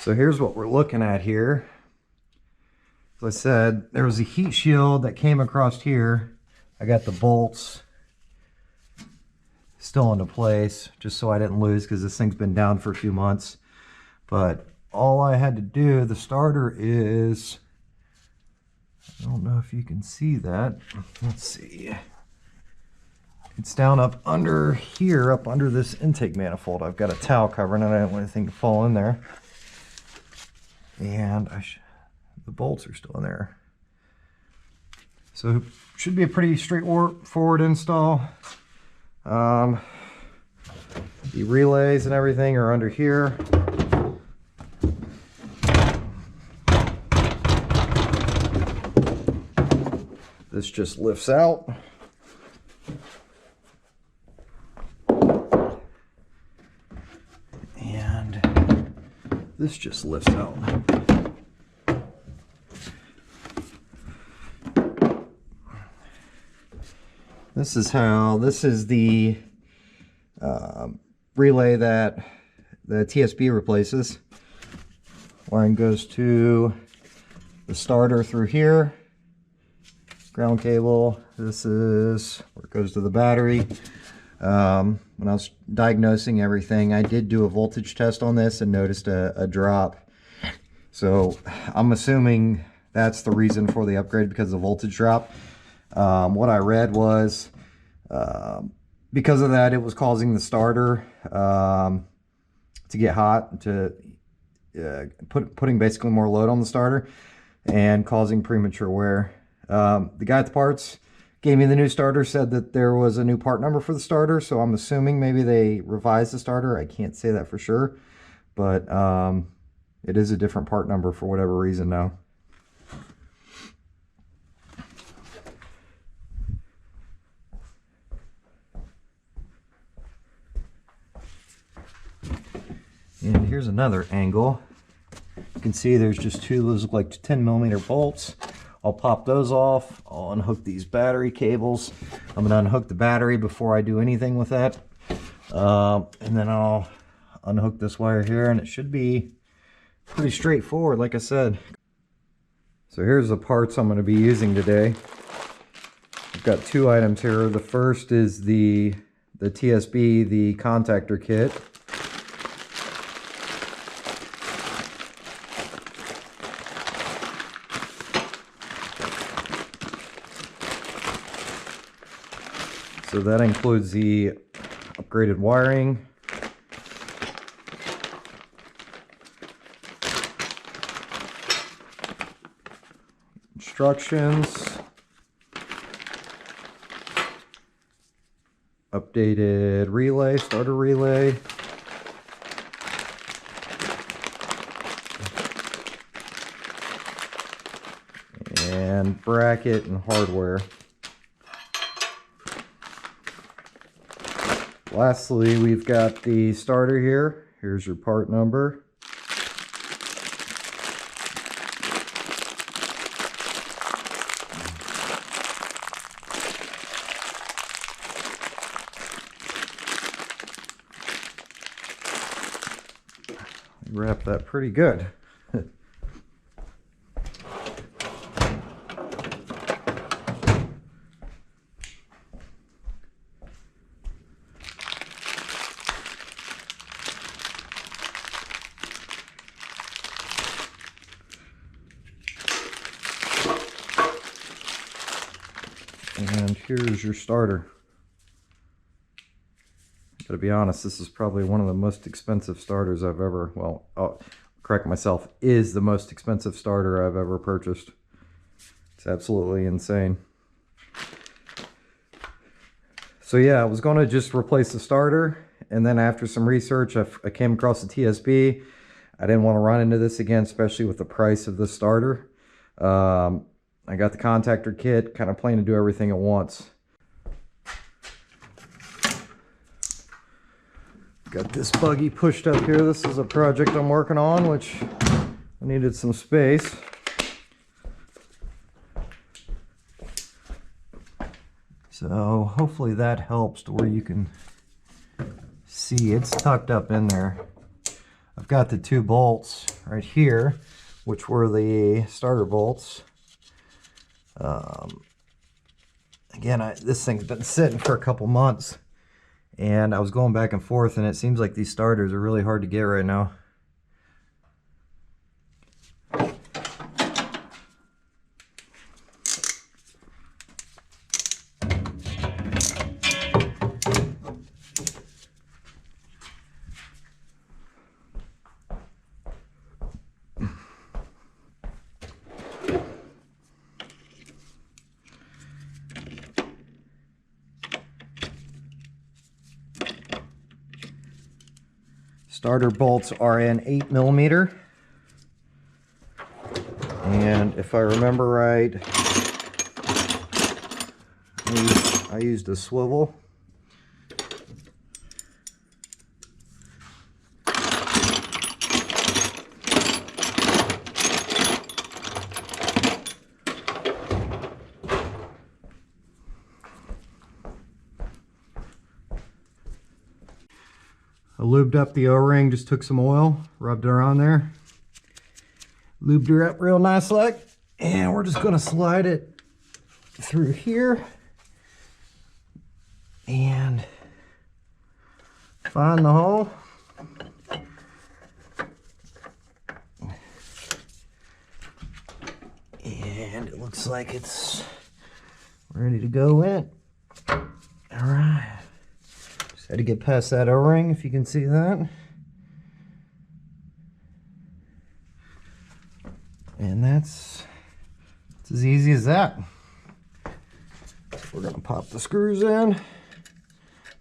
So here's what we're looking at here. As I said, there was a heat shield that came across here. I got the bolts still into place just so I didn't lose, because this thing's been down for a few months. But all I had to do, the starter is, I don't know if you can see that. Let's see. It's down up under here, up under this intake manifold. I've got a towel covering it. I don't want anything to fall in there. And the bolts are still in there. So it should be a pretty straightforward install. The relays and everything are under here. This just lifts out. And this just lifts out. This is the relay that the TSB replaces. Wiring goes to the starter through here. Ground cable. This is where it goes to the battery. When I was diagnosing everything, I did do a voltage test on this and noticed a drop. So I'm assuming that's the reason for the upgrade, because of the voltage drop. What I read was because of that, it was causing the starter to get hot, to putting basically more load on the starter and causing premature wear. The guy at the parts gave me the new starter, said that there was a new part number for the starter, so I'm assuming maybe they revised the starter. I can't say that for sure, but it is a different part number for whatever reason now. And here's another angle. You can see there's just two, those look like 10mm bolts. I'll pop those off. I'll unhook these battery cables. I'm gonna unhook the battery before I do anything with that. And then I'll unhook this wire here, and it should be pretty straightforward, like I said. So here's the parts I'm gonna be using today. I've got two items here. The first is the TSB, the contactor kit. So that includes the upgraded wiring, instructions, updated relay, starter relay, and bracket and hardware. Lastly, we've got the starter here. Here's your part number. Wrap that pretty good. And here's your starter. Gotta be honest, this is probably one of the most expensive starters I've ever, well, I'll correct myself, is the most expensive starter I've ever purchased. It's absolutely insane. So yeah, I was gonna just replace the starter, and then after some research, I came across the TSB. I didn't want to run into this again, especially with the price of the starter. I got the contactor kit, kind of planning to do everything at once. Got this buggy pushed up here. This is a project I'm working on, which I needed some space. So hopefully that helps to where you can see it's tucked up in there. I've got the two bolts right here, which were the starter bolts. Again, this thing's been sitting for a couple months, and I was going back and forth, and it seems like these starters are really hard to get right now. Starter bolts are in 8mm, and if I remember right, I used a swivel. I lubed up the O-ring, just took some oil, rubbed her on there, lubed her up real nice like, and we're just gonna slide it through here and find the hole. And it looks like it's ready to go in. All right. Just had to get past that O-ring, if you can see that. And that's as easy as that. So we're gonna pop the screws in.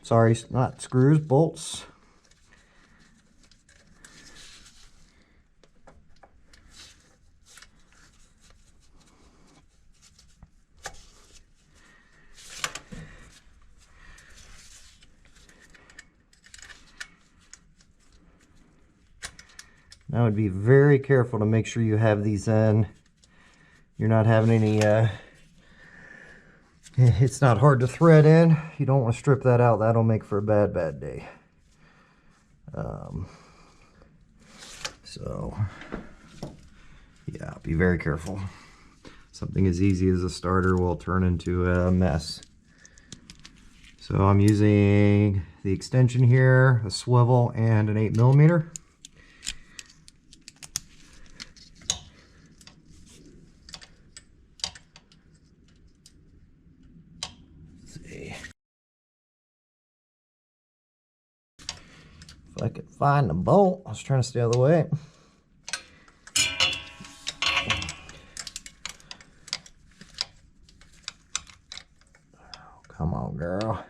Sorry, not screws, bolts. Now, I'd be very careful to make sure you have these in. You're not having any, it's not hard to thread in. You don't want to strip that out. That'll make for a bad day. So, yeah, be very careful. Something as easy as a starter will turn into a mess. So I'm using the extension here, a swivel, and an 8mm. If I could find the bolt, I was trying to stay out of the way. Oh, come on, girl.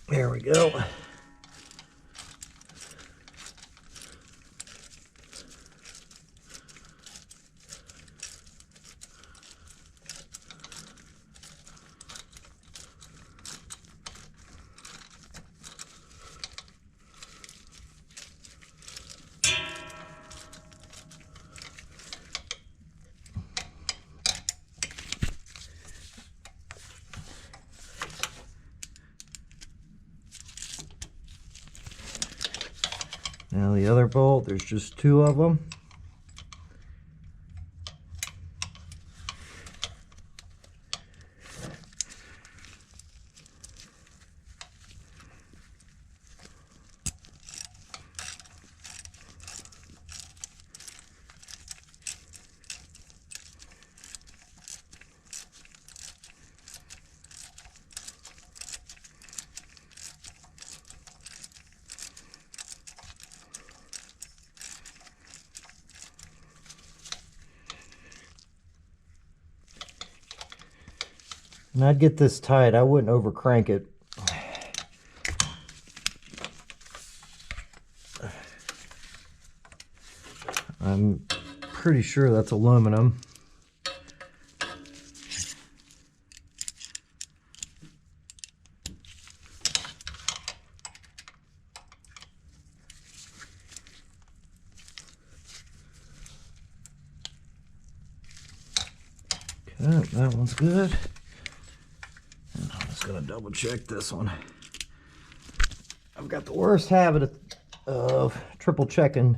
There we go. Now the other bolt, there's just two of them. And I'd get this tight. I wouldn't over crank it. I'm pretty sure that's aluminum. Okay, that one's good. And I'm just gonna double check this one. I've got the worst habit of triple checking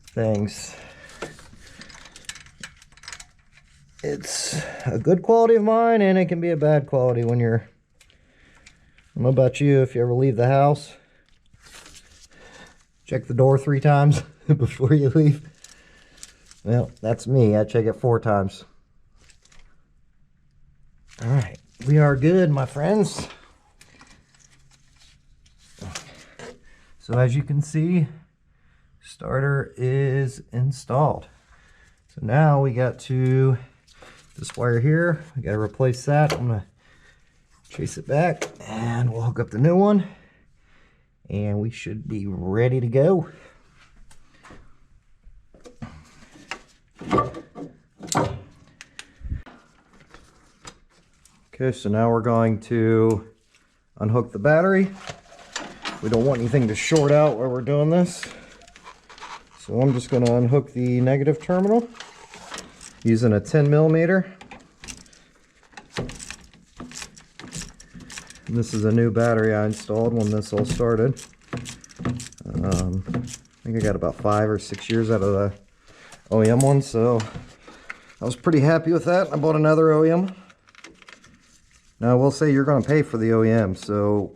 things. It's a good quality of mine, and it can be a bad quality when you're, I don't know about you, if you ever leave the house, check the door 3 times before you leave. Well, that's me. I check it 4 times. All right, we are good, my friends. So as you can see, starter is installed. So now we got to this wire here. We got to replace that. I'm gonna trace it back, and we'll hook up the new one, and we should be ready to go. Okay, so now we're going to unhook the battery. We don't want anything to short out while we're doing this. So I'm just going to unhook the negative terminal using a 10mm. And this is a new battery I installed when this all started. I think I got about 5 or 6 years out of the OEM one, so I was pretty happy with that. I bought another OEM. Now I will say you're going to pay for the OEM, so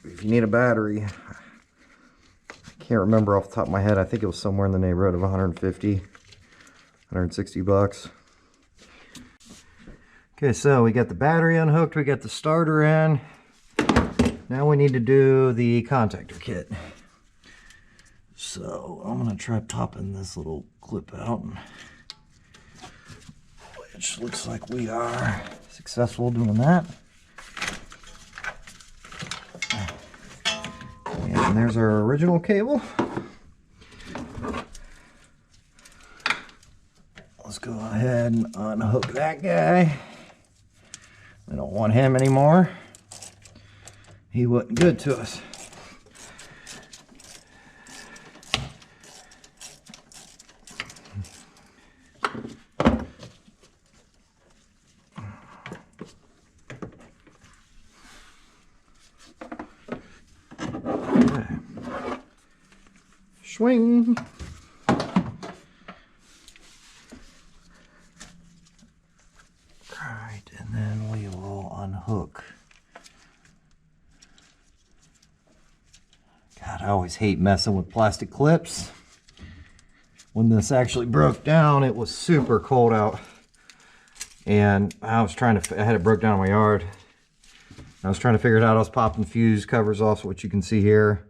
if you need a battery, I can't remember off the top of my head. I think it was somewhere in the neighborhood of 150, 160 bucks. Okay, so we got the battery unhooked, we got the starter in. Now we need to do the contactor kit. So I'm going to try popping this little clip out, which looks like we are successful doing that. And there's our original cable. Let's go ahead and unhook that guy. We don't want him anymore. He wasn't good to us. Swing. Alright, and then we will unhook. God, I always hate messing with plastic clips. When this actually broke down, it was super cold out. And I was trying to, I had it broke down in my yard. I was trying to figure it out. I was popping fuse covers off, what you can see here.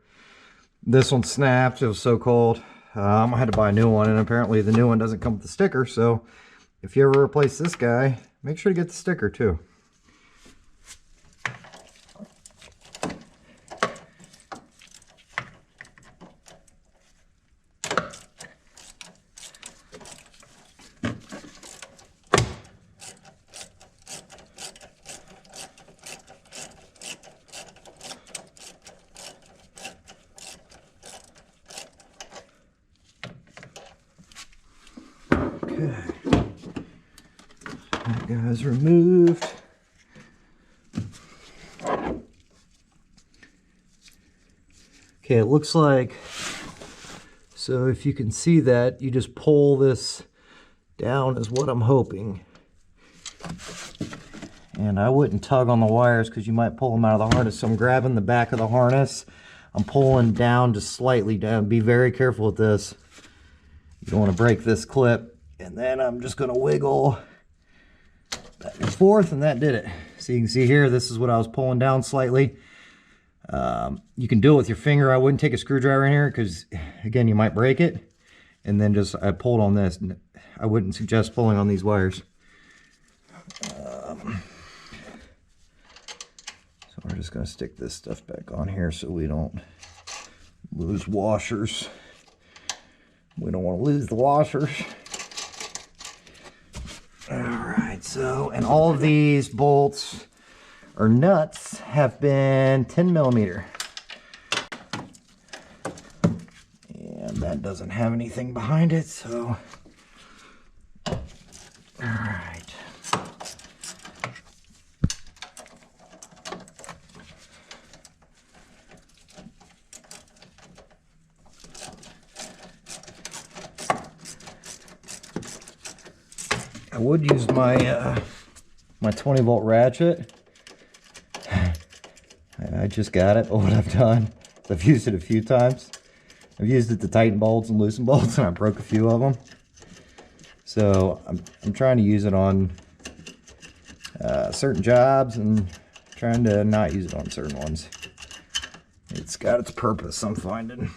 This one snapped. It was so cold. I had to buy a new one, and apparently the new one doesn't come with the sticker. So if you ever replace this guy, make sure to get the sticker too. Okay, that guy's removed. Okay, it looks like, so if you can see that, you just pull this down is what I'm hoping. And I wouldn't tug on the wires because you might pull them out of the harness. So I'm grabbing the back of the harness. I'm pulling down just slightly down. Be very careful with this. You don't want to break this clip. And then I'm just going to wiggle back and forth, and that did it. So you can see here, this is what I was pulling down slightly. You can do it with your finger. I wouldn't take a screwdriver in here because, again, you might break it. And then just, I pulled on this. I wouldn't suggest pulling on these wires. So we're just going to stick this stuff back on here so we don't lose washers. We don't want to lose the washers. Alright, so, and all of these bolts or nuts have been 10mm. And that doesn't have anything behind it, so. Alright. I would use my my 20-volt ratchet. I just got it, but what I've done, I've used it a few times. I've used it to tighten bolts and loosen bolts, and I broke a few of them. So I'm trying to use it on certain jobs and trying to not use it on certain ones. It's got its purpose, I'm finding.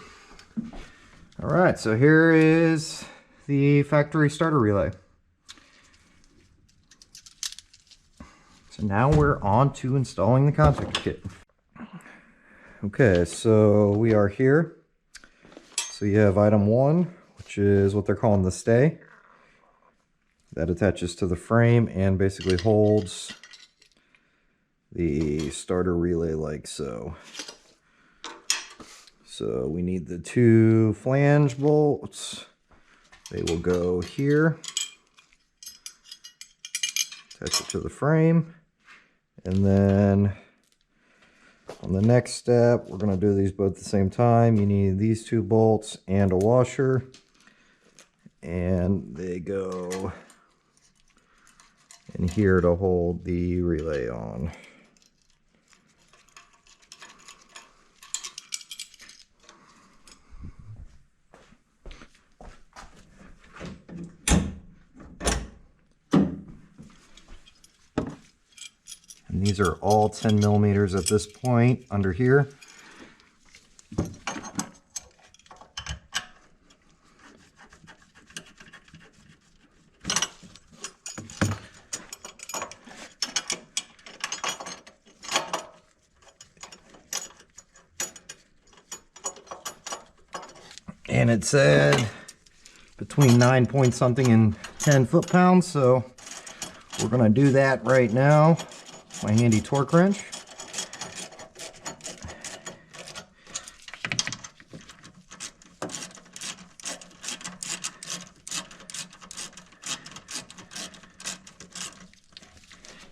All right, so here is the factory starter relay. So now we're on to installing the contactor kit. Okay, so we are here. So you have item 1, which is what they're calling the stay. That attaches to the frame and basically holds the starter relay like so. So we need the 2 flange bolts. They will go here. Attach it to the frame. And then on the next step, we're going to do these both at the same time. You need these 2 bolts and a washer. And they go in here to hold the relay on. And these are all 10 millimeters at this point under here. And it said between 9 point something and 10 foot-pounds, so we're going to do that right now. My handy torque wrench.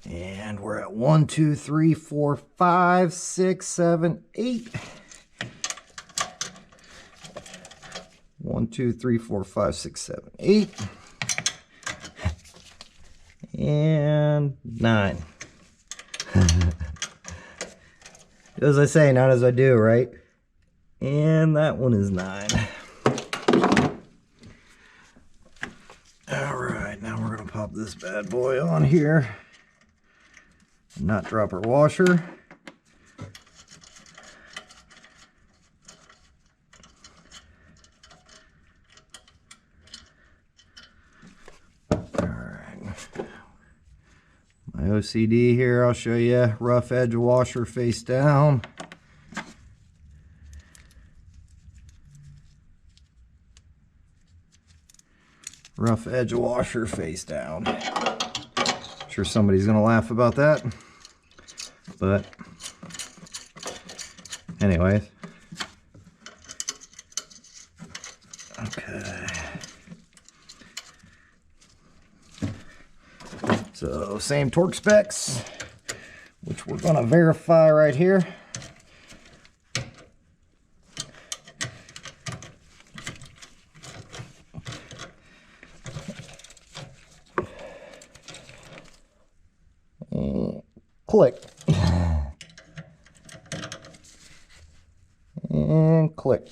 And we're at 1, 2, 3, 4, 5, 6, 7, 8. 1, 2, 3, 4, 5, 6, 7, 8. And 9. As I say, not as I do, right? And that one is 9. Alright, now we're going to pop this bad boy on here. And not drop our washer. OCD here, I'll show you rough edge washer face down. Rough edge washer face down. I'm sure somebody's gonna laugh about that, but anyways. Okay. So same torque specs, which we're going to verify right here. And click. And click.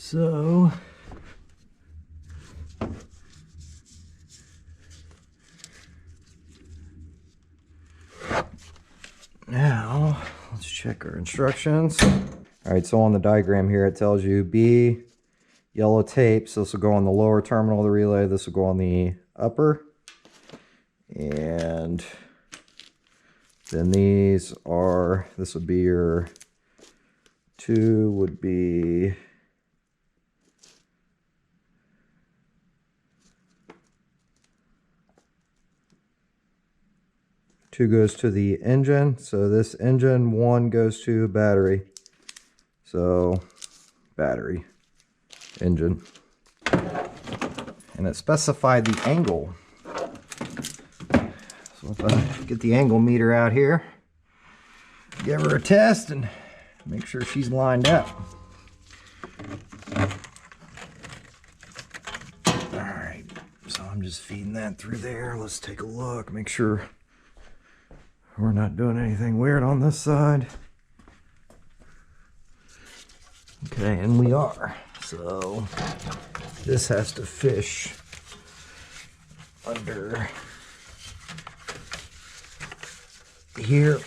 So now let's check our instructions. All right, so on the diagram here it tells you B, yellow tape, so this will go on the lower terminal of the relay, this will go on the upper, and then these are, this would be your 2 would be two goes to the engine. So this engine, 1 goes to battery. So battery, engine. And it specified the angle So if I get the angle meter out here, give her a test and make sure she's lined up. Alright, so I'm just feeding that through there. Let's take a look, make sure we're not doing anything weird on this side. Okay, and we are. So this has to fish under here.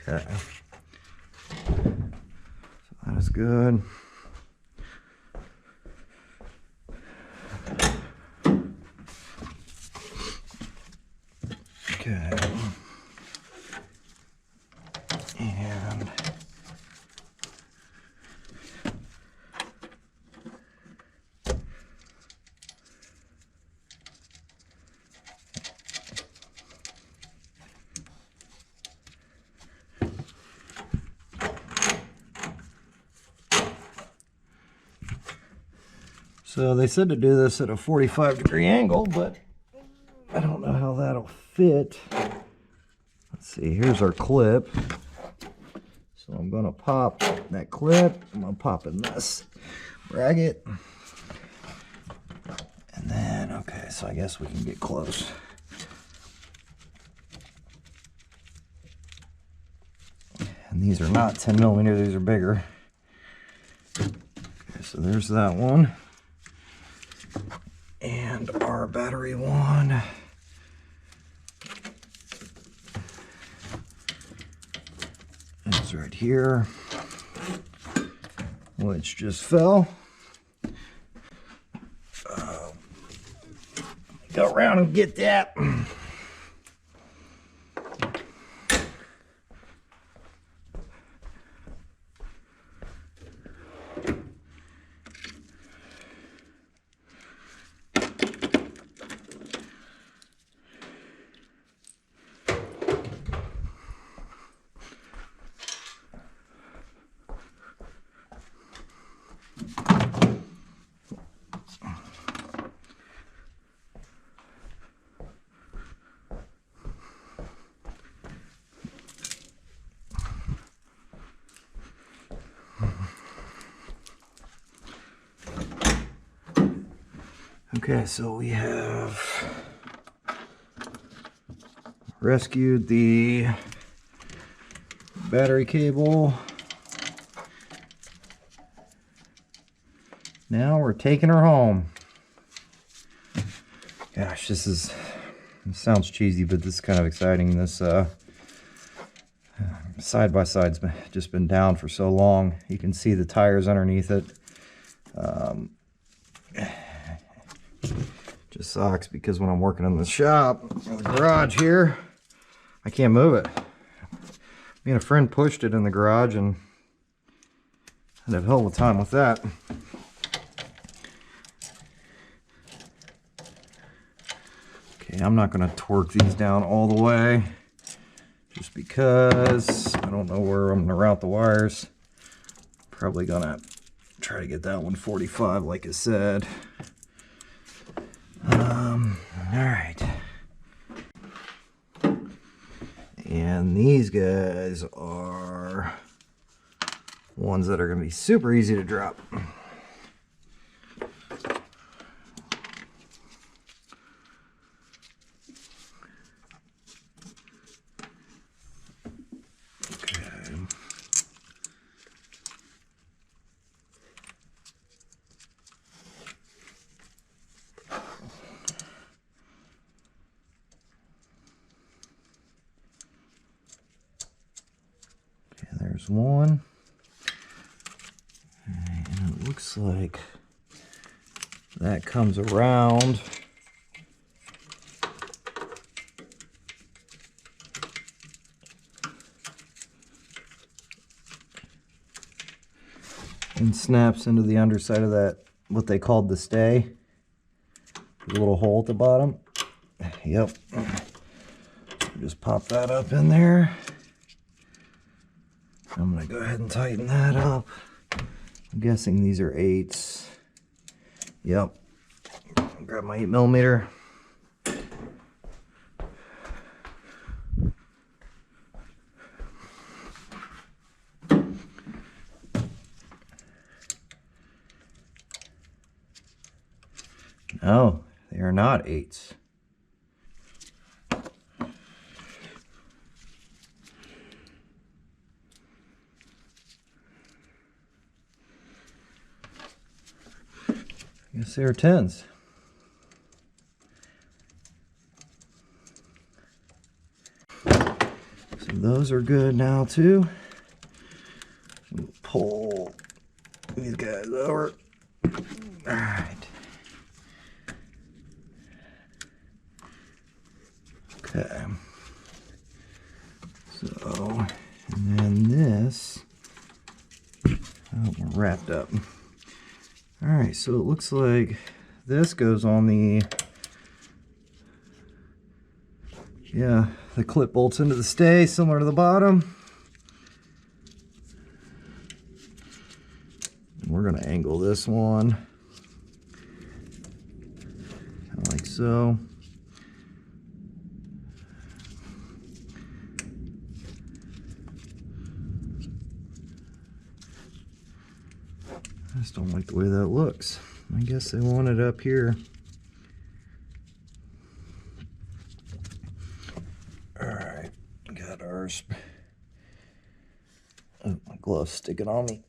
Okay. So that is good. Okay. And so they said to do this at a 45-degree angle, but I don't know how that'll fit. Let's see, here's our clip. So I'm gonna pop that clip, I'm gonna pop in this bracket. And then, okay, so I guess we can get close. And these are not 10 millimeter, these are bigger. Okay, so there's that one. And our battery one. It's right here, which just fell. Go around and get that. Okay, so we have rescued the battery cable. Now we're taking her home. Gosh, this sounds cheesy, but this is kind of exciting. This side-by-side's just been down for so long. You can see the tires underneath it. Just sucks because when I'm working in the shop or the garage here, I can't move it. Me and a friend pushed it in the garage and had a hell of a time with that. Okay, I'm not going to torque these down all the way just because I don't know where I'm going to route the wires. Probably going to try to get that one 45 like I said. All right. And these guys are ones that are going to be super easy to drop. There's one, and it looks like that comes around and snaps into the underside of that, what they called the stay, the little hole at the bottom. Yep, just pop that up in there. I'm going to go ahead and tighten that up. I'm guessing these are 8s. Yep. Grab my 8mm. No, they are not 8s. I guess they are 10s. So those are good now too. We'll pull these guys over. All right. Okay. So, and then this, oh, we're wrapped up. All right, so it looks like this goes on the, yeah, the clip bolts into the stay, similar to the bottom. We're gonna angle this one, kind of like so. I just don't like the way that looks. I guess they want it up here. Alright, got ours. Oh, my glove's sticking on me.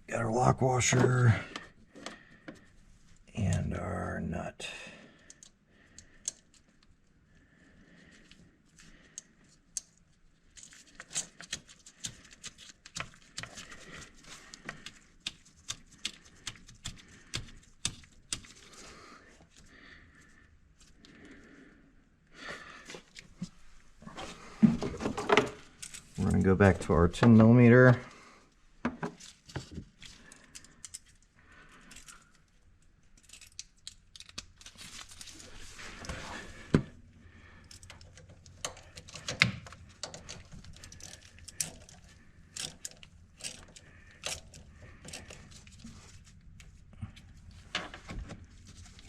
Got our lock washer and our nut. We're going to go back to our 10mm.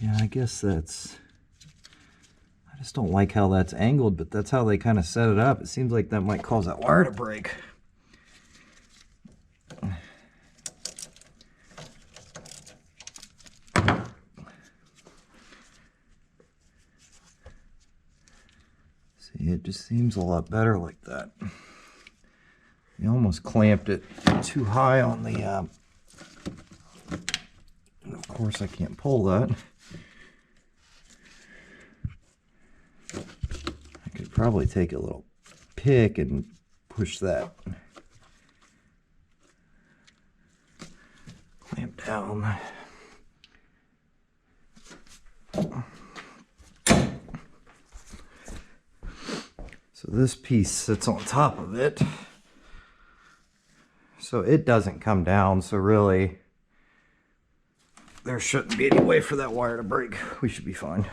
Yeah, I guess that's, I just don't like how that's angled, but that's how they kind of set it up. It seems like that might cause that wire to break. See, it just seems a lot better like that. You almost clamped it too high on the, and of course I can't pull that. I could probably take a little pick and push that. Clamp down. So this piece sits on top of it. So it doesn't come down, so really there shouldn't be any way for that wire to break. We should be fine.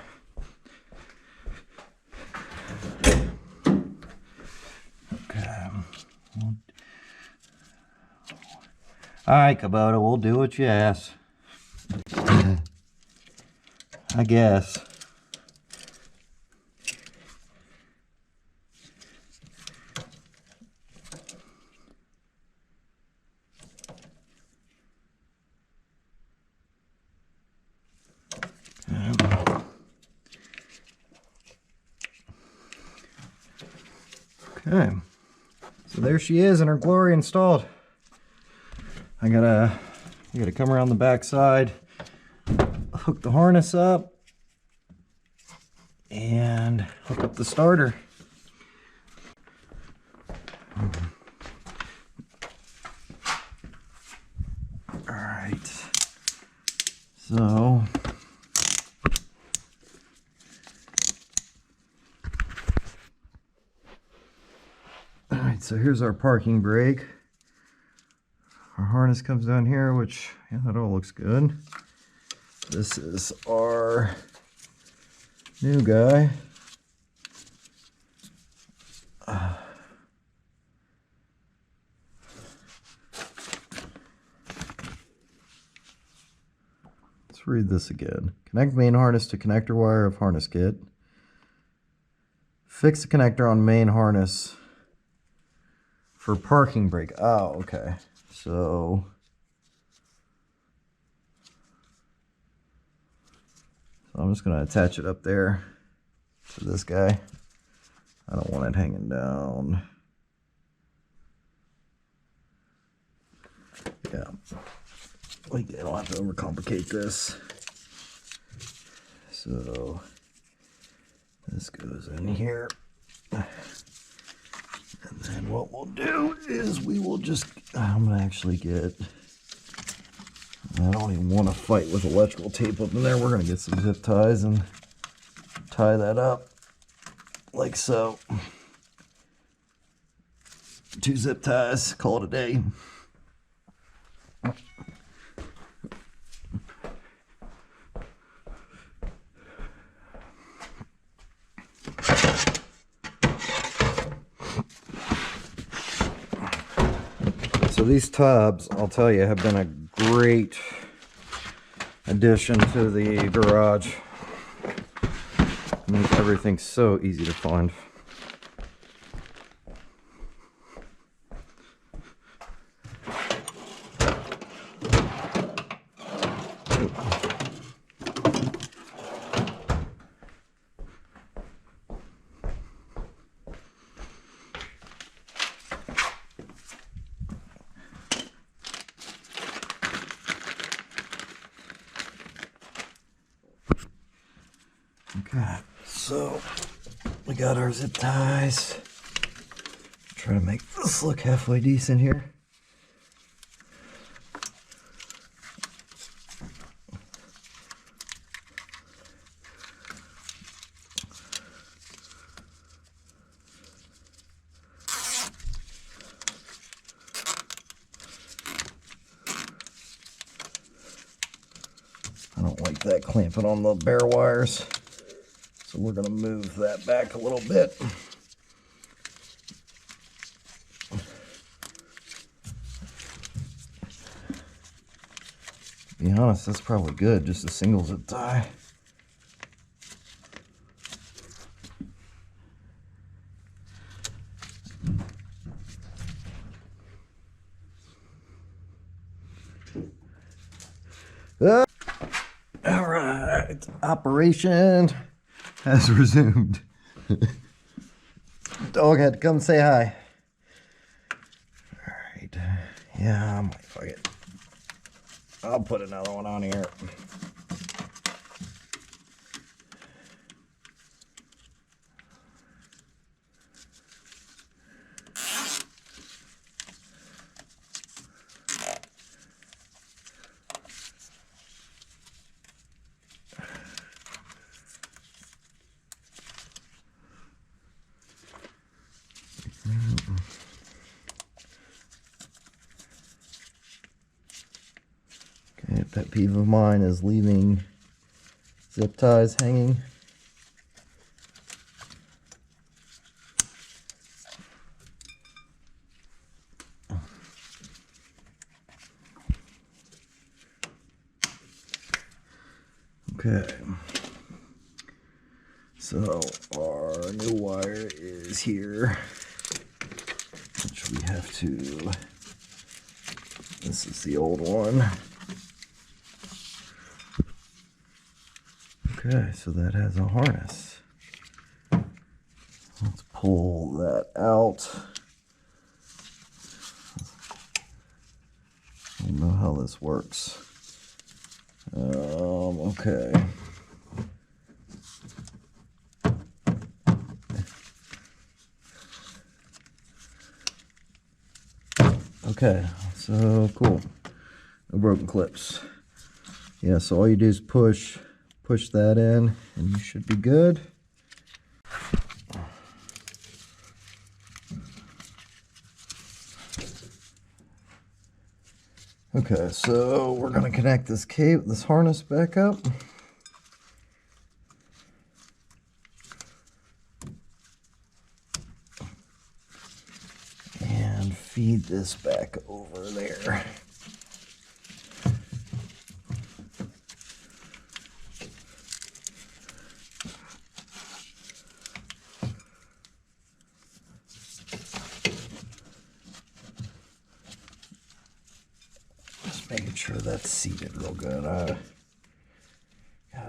Okay. Alright, Kubota, we'll do what you ask. I guess. Okay, so there she is in her glory installed. I gotta come around the back side, hook the harness up, and hook up the starter. All right, so so here's our parking brake. Our harness comes down here, which, yeah, that all looks good. This is our new guy. Let's let's read this again. Connect main harness to connector wire of harness kit. Fix the connector on main harness for parking brake. Oh, okay. So I'm just going to attach it up there to this guy. I don't want it hanging down. Yeah. I don't have to overcomplicate this. So this goes in here. And then what we'll do is we will just, I'm going to actually get, I don't even want to fight with electrical tape up in there. We're going to get some zip ties and tie that up like so. 2 zip ties, call it a day. So these tubs, I'll tell you, have been a great addition to the garage. Make everything so easy to find. Okay, so we got our zip ties. Try to make this look halfway decent here. I don't like that clamping on the bare wires. So we're going to move that back a little bit. To be honest, that's probably good, just a single zip tie. All right, operation has resumed. Dog had to come say hi. All right. Yeah, I might fuck it. I'll put another one on here. Okay, pet peeve of mine is leaving zip ties hanging. Okay, so our new wire is here, which we have to, this is the old one. Okay, so that has a harness. Let's pull that out. I don't know how this works. Okay. Okay, so cool. No broken clips. Yeah, so all you do is push that in and you should be good. Okay, so we're going to connect this harness back up. And feed this back over there. Making sure that's seated real good. God,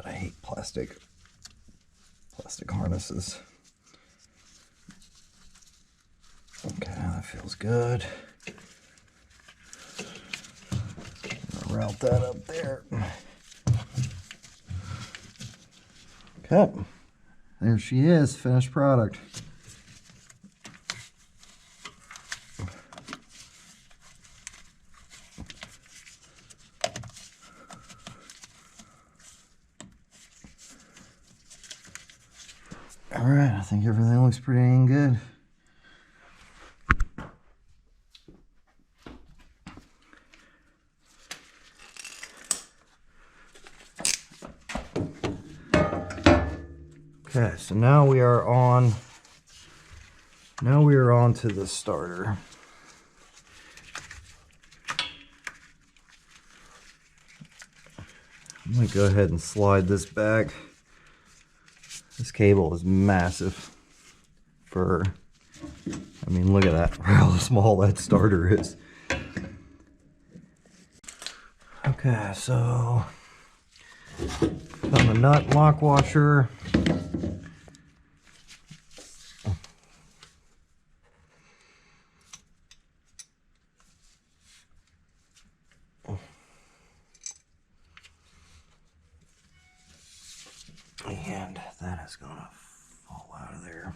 I hate plastic harnesses. Okay, that feels good. I'm gonna route that up there. Okay, there she is, finished product. All right, I think everything looks pretty dang good. Okay, so now we are on to the starter. I'm gonna go ahead and slide this back. This cable is massive for, I mean, look at that, how small that starter is. Okay, so on the nut and lock washer. And that is gonna fall out of there.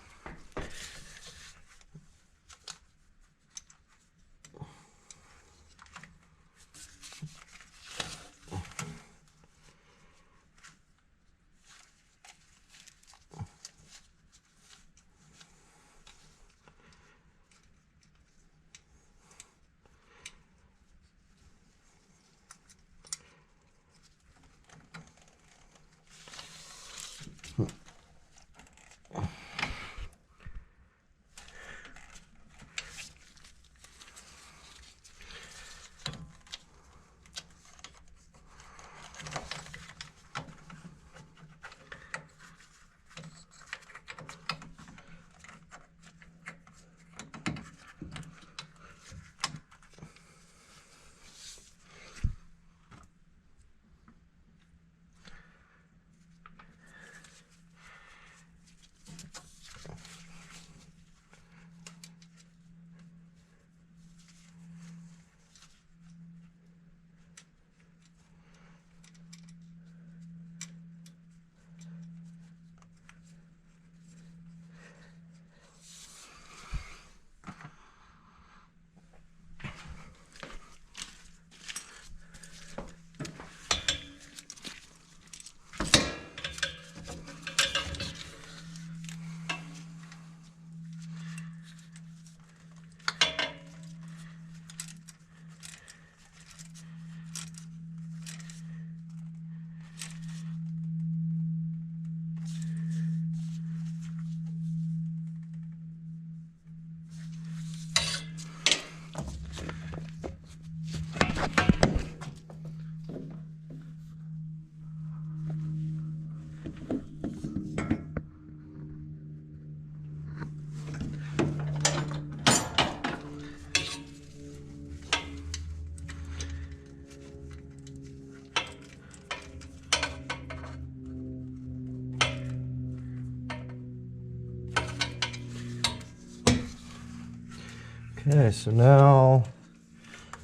Okay, so now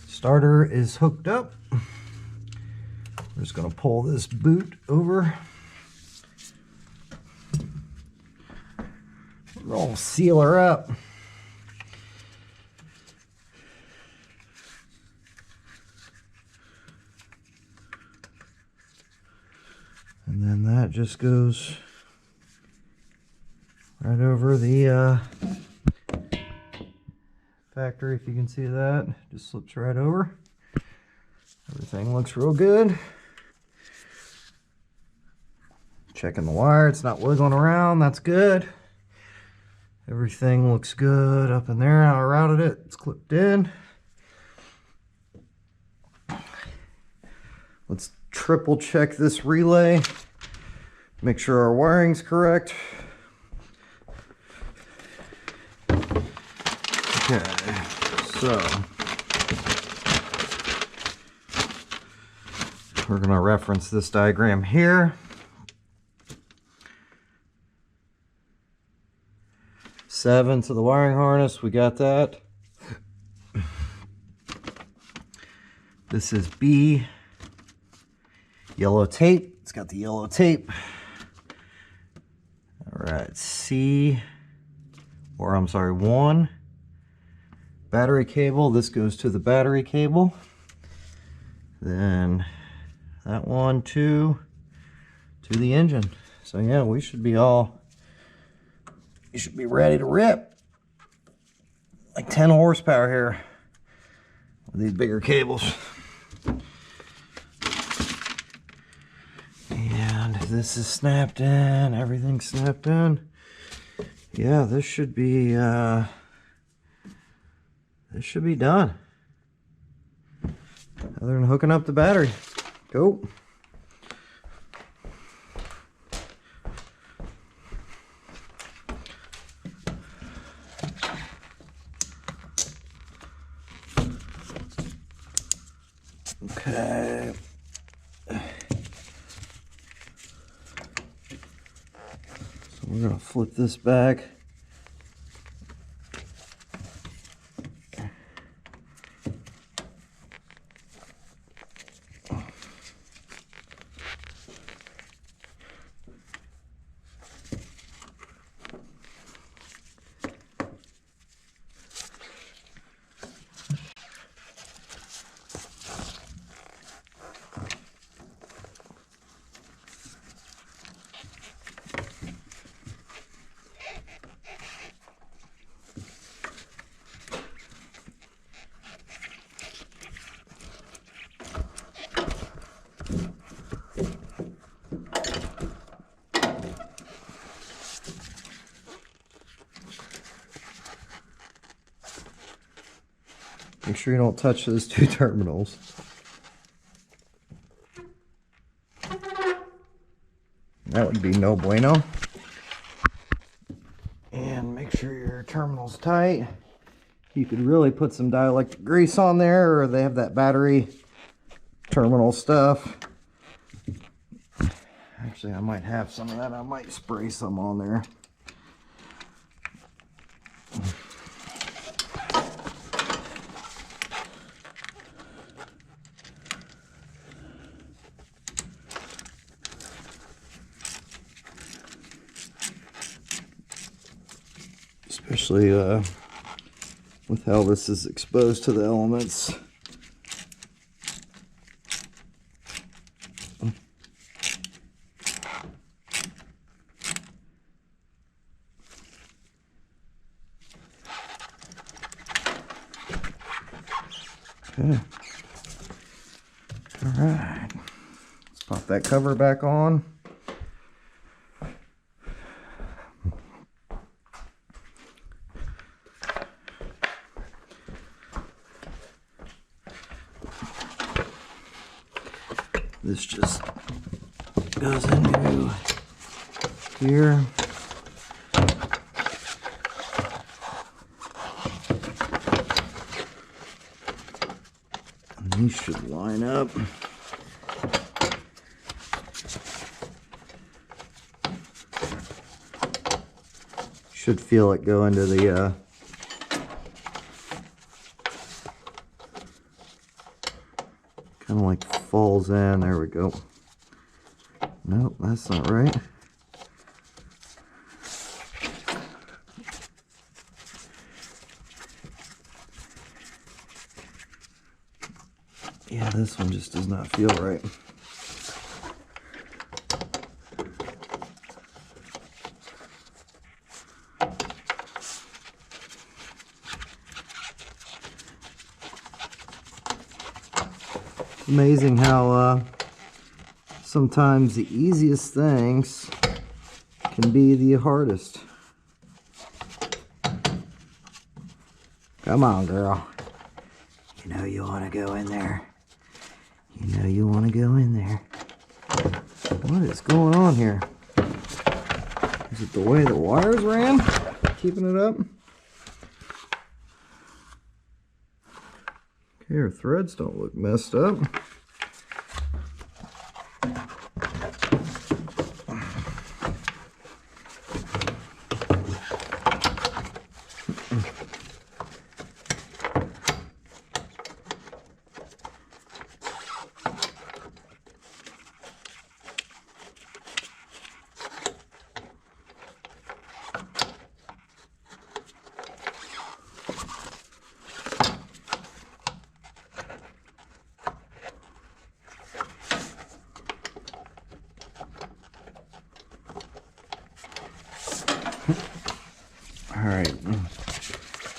starter is hooked up. We're just going to pull this boot over. We'll seal her up. And then that just goes right over the factory, if you can see that. Just slips right over. Everything looks real good. Checking the wire, it's not wiggling around, that's good. Everything looks good up in there. I routed it, it's clipped in. Let's triple check this relay. Make sure our wiring's correct. Okay, so We're going to reference this diagram here. 7 to the wiring harness, we got that. This is B, yellow tape, it's got the yellow tape. All right, C, or I'm sorry, 1, battery cable, this goes to the battery cable. Then that one, 2, to the engine. So yeah, we should be you should be ready to rip. Like 10 horsepower here with these bigger cables. And this is snapped in, everything's snapped in. Yeah, this should be done. Other than hooking up the battery. Go. Okay. So we're going to flip this back. Make sure you don't touch those 2 terminals. That would be no bueno. And make sure your terminal's tight. You could really put some dielectric grease on there, or they have that battery terminal stuff. Actually, I might have some of that. I might spray some on there. Especially with how this is exposed to the elements. Okay. All right. Let's pop that cover back on. This just goes into here. And these should line up. Should feel it go into the kind of like falls in. There we go. Nope, that's not right. Yeah, this one just does not feel right. Amazing how sometimes the easiest things can be the hardest. Come on, girl. You know you want to go in there. You know you want to go in there. What is going on here? Is it the way the wires ran? Keeping it up? Okay, our threads don't look messed up.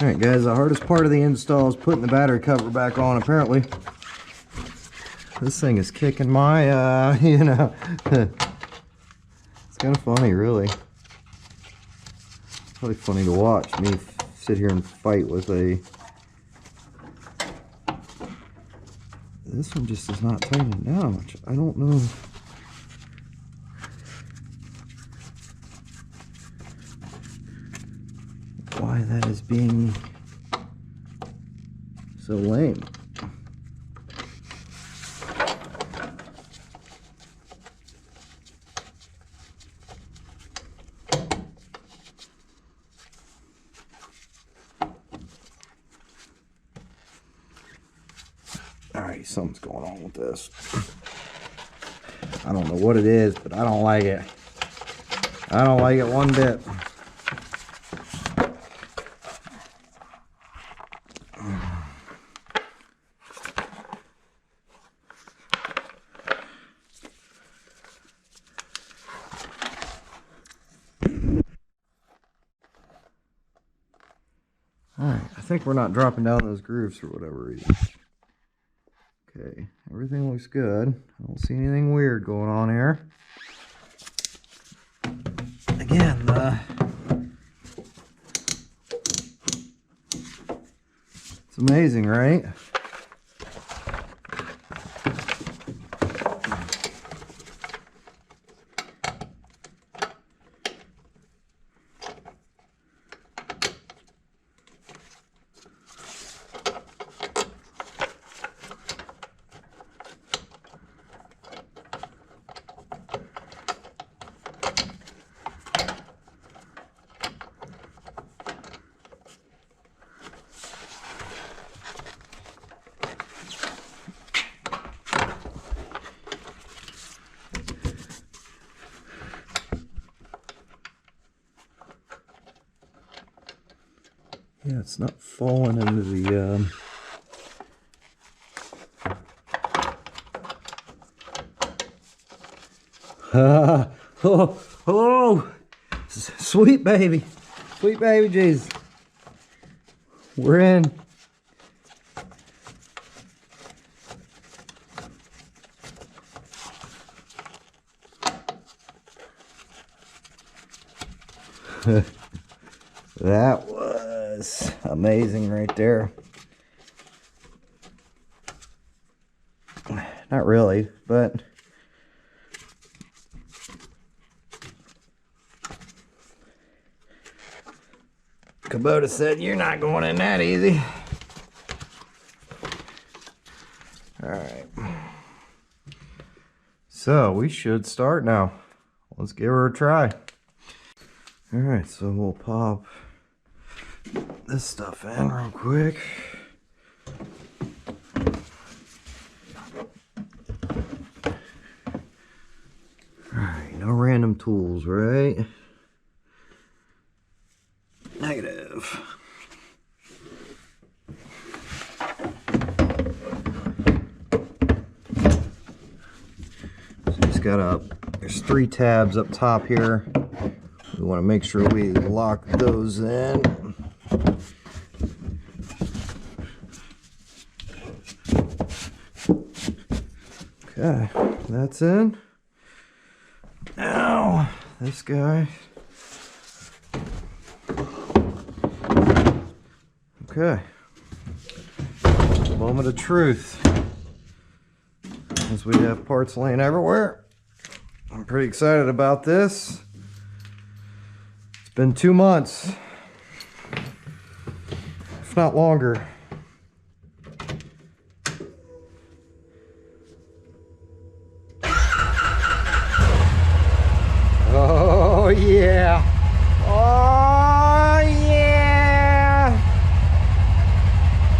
Alright guys, the hardest part of the install is putting the battery cover back on, apparently. This thing is kicking my, you know. It's kind of funny, really. It's really funny to watch me sit here and fight with a... This one just is not tightening down much. I don't know. Why that is being so lame. Alright, something's going on with this. I don't know what it is, but I don't like it. I don't like it one bit. Alright, I think we're not dropping down those grooves for whatever reason. Okay, everything looks good. I don't see anything weird going on here. Again, it's amazing, right? Yeah, it's not falling into the oh, sweet baby Jesus, we're in. That was amazing right there. Not really, but Kubota said you're not going in that easy. All right, so we should start now. Let's give her a try. All right, so we'll pop this stuff in real quick. Alright, no random tools, right? Negative. So just there's 3 tabs up top here. We want to make sure we lock those in. Okay, that's in. Now, this guy. Okay. Moment of truth. As we have parts laying everywhere. I'm pretty excited about this. It's been 2 months, if not longer. Oh yeah! Oh yeah!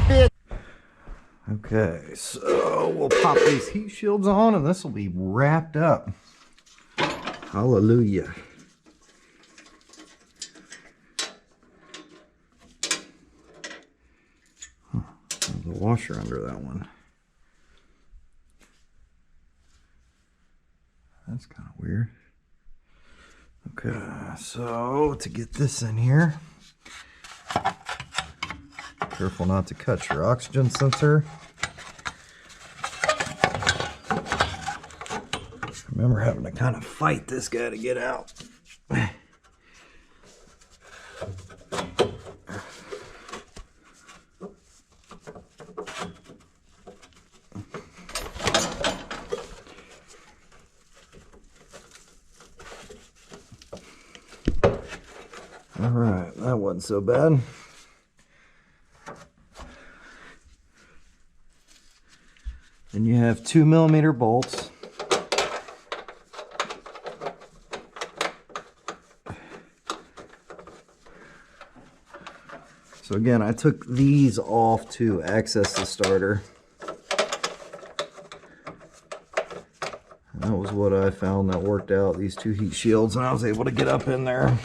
Bitch. Okay, so we'll pop these heat shields on and this will be wrapped up. Hallelujah. Huh, there's a washer under that one. That's kind of weird. Okay, so to get this in here, Careful not to cut your oxygen sensor. Remember having to kind of fight this guy to get out. All right, that wasn't so bad. Then you have 2mm bolts. So again, I took these off to access the starter. And that was what I found that worked out, these two heat shields, and I was able to get up in there.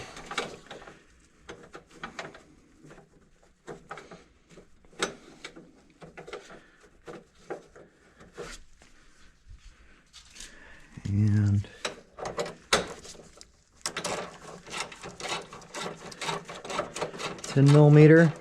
And 10mm.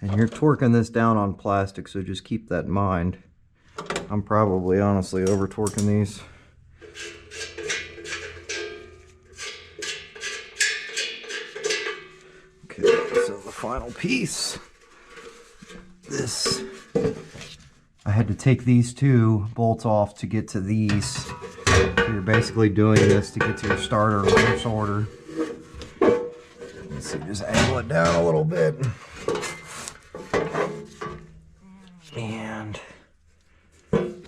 And you're torquing this down on plastic, so just keep that in mind. I'm probably honestly over torquing these. Okay, so the final piece. This, I had to take these two bolts off to get to these. So you're basically doing this to get to your starter reverse order. Let's see, just angle it down a little bit. And let's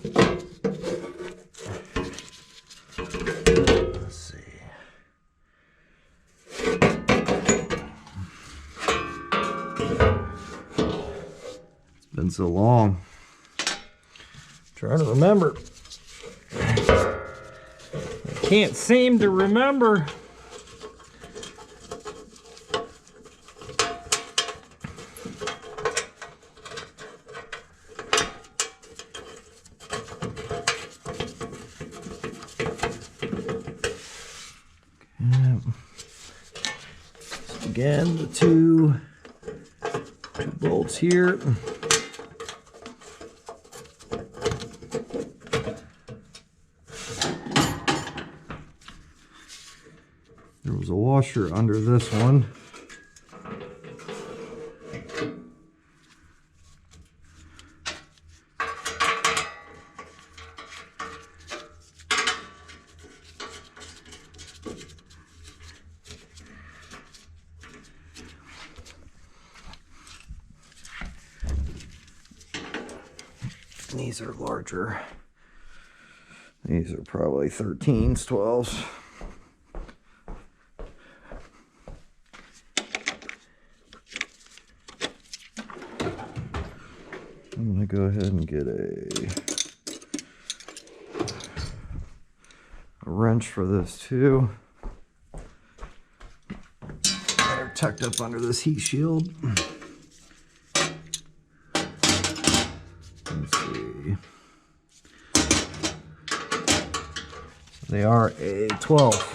see. It's been so long. Trying to remember. I can't seem to remember. Again, the two bolts here. There was a washer under this one. These are larger. These are probably 13s, 12s. I'm going to go ahead and get a wrench for this too. They're tucked up under this heat shield. They are a 12.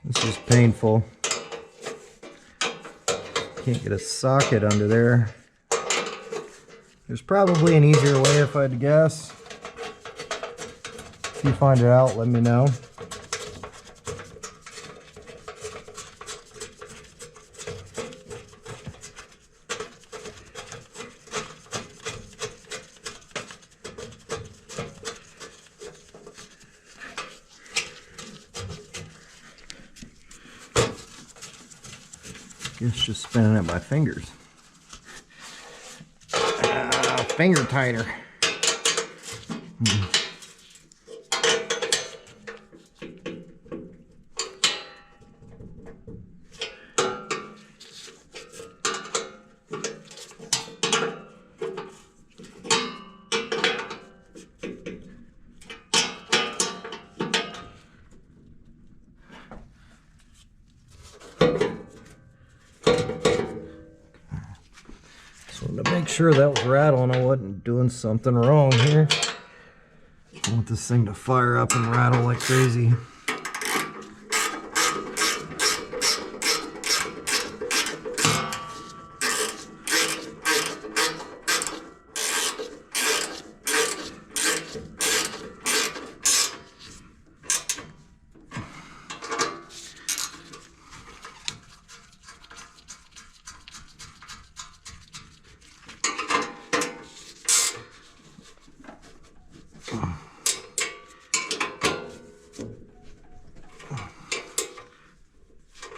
This is painful. Can't get a socket under there. There's probably an easier way if I had to guess. If you find it out, let me know. Guess just spinning it by fingers. Finger tighter. To make sure that was rattling, I wasn't doing something wrong here. I want this thing to fire up and rattle like crazy.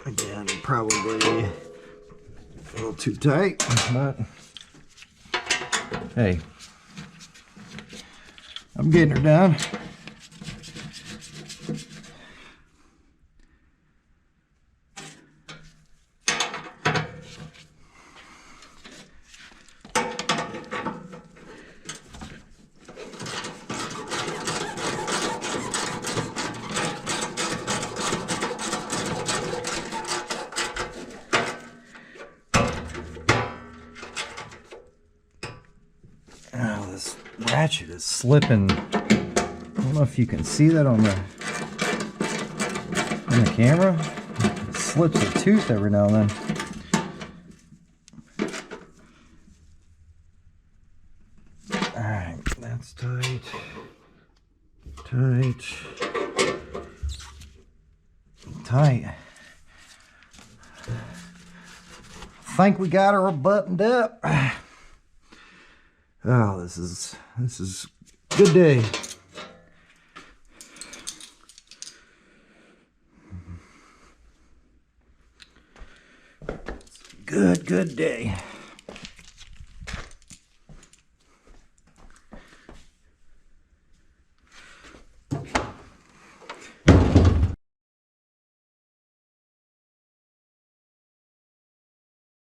Again, probably a little too tight, but hey, I'm getting her done. Oh, this ratchet is slipping. I don't know if you can see that on the camera. It slips a tooth every now and then. Alright, that's tight. Tight. Tight. I think we got her buttoned up. Oh, this is a good day. Good day.